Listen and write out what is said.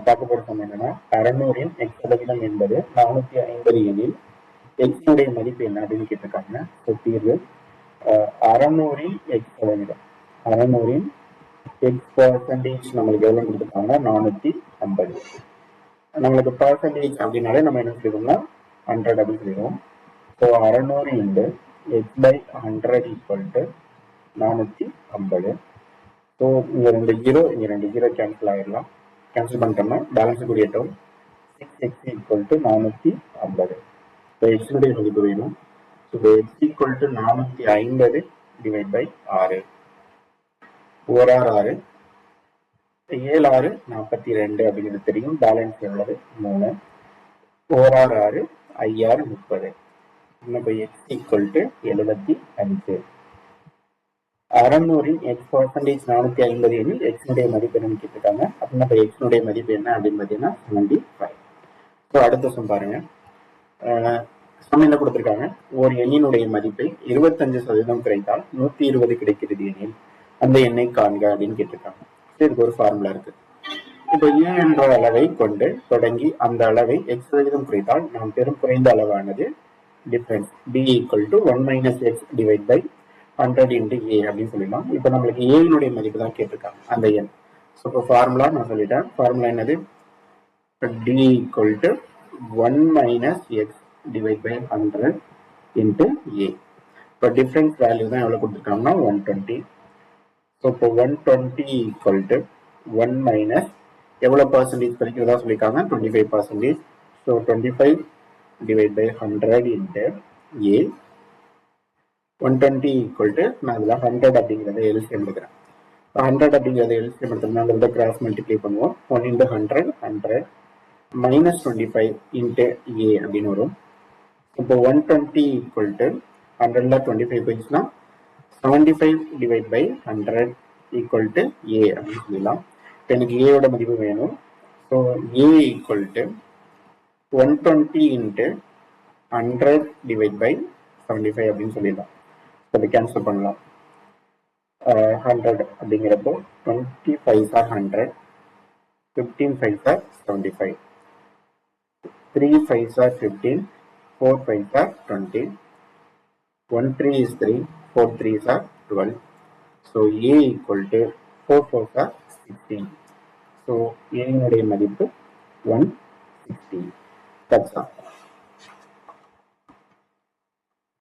பார்க்க போற சம் என்னன்னா 600 x சதவீதம் என்பது 450 எனில் x உடைய மதிப்பு என்ன அப்படின்னு கேட்டிருக்காங்க. ஸோ தீர்வு 600 x சதவீதம், 600 x பர்சன்டேஜ் நம்மளுக்கு எவ்வளவு கொடுத்துருக்காங்கன்னா 450. நம்மளுக்கு பர்சன்டேஜ் அப்படின்னாலே நம்ம என்ன சொல்லிடுவோம்னா 100 அப்படின்னு சொல்லிடுவோம். So 600 into x by 100 equal to 450. So இங்க 2 ஜீரோ கேன்சல் ஆயிடலாம். கேன்சல் பண்ணிட்டோம்னா பேலன்ஸ் கூடிய term 6x equal to 450. So எக்ஸுடைய மதிப்பு வேணும். So x equal to 450 divide by 6. 4 6 7 6 42 அப்படிங்கிறது தெரியும். பேலன்ஸ் எவ்வளவு 3. 4 6 6 5 6 30. இப்போ x equal to 75. 600 x percentage 450 எனில் x உடைய மதிப்பு என்னன்னு கேட்டிருக்காங்க. அப்படின்னா இப்போ x உடைய மதிப்பு என்ன அப்படின்னு பார்த்தீங்கன்னா 75. ஸோ அடுத்த சம் பாருங்க. சம் என்ன கொடுத்துருக்காங்க, ஒரு எண்ணினுடைய மதிப்பை 25% குறைத்தால் 120 கிடைக்கிறது எனில் அந்த எண்ணை காண்க அப்படின்னு கேட்டிருக்காங்க. இதுக்கு ஒரு ஃபார்முலா இருக்கு. இப்போ a என்ற அளவை கொண்டு தொடங்கி அந்த அளவை x% குறைத்தால் நாம் பெரும் குறைந்த அளவானது difference b equal to 1 - x divide by 100 into a அப்படின்னு சொல்லிடலாம். இப்போ நம்மளுக்கு a னுடைய மதிப்பு தான் கேட்டிருக்காங்க, அந்த எண். ஸோ இப்போ ஃபார்முலா நான் சொல்லிட்டேன். ஃபார்முலா என்னது, d equal to 1 - x divide by 100 into a. இப்போ டிஃபரன்ஸ் வேல்யூ தான் எவ்வளோ கொடுத்துருக்காங்கன்னா 120. ஸோ இப்போ 120 ஈக்குவல் டு 1 - எவ்வளோ பர்சன்டேஜ் கிடைக்கிறதா சொல்லியிருக்காங்க, 25%. So 25 divide by 100 into a. 120 equal to நான் இதில் 100 அப்படிங்கிறத எல்சிஎம் எடுக்கிறேன். 100 அப்படிங்கிறத எல்சிஎம் எடுத்தோம்னா அந்த கிராஸ் மல்டிப்ளை பண்ணுவோம். 1 இன்டு 100 100 மைனஸ் 25 இன்டு a அப்படின்னு வரும். இப்போ 120 ஈக்குவல் டு 100ல 25 போயிடுச்சுன்னா 75 divide by 100 equal to a அப்படின்னு சொல்லலாம். இப்போ எனக்கு a ஓட மதிப்பு வேணும். So a equal to 120 into 100 divide by 75 அப்படின்னு சொல்லிடலாம். அதை கேன்சல் பண்ணலாம். 100 அப்படிங்கிறப்போ 20 5s are 100, 15 5s are 75, 3 5s are 15, 4 5s are 20, 1 3 is 3, 4 3s are 12. So a equal to 4 4s are 16. So a னுடைய மதிப்பு 160. That's all.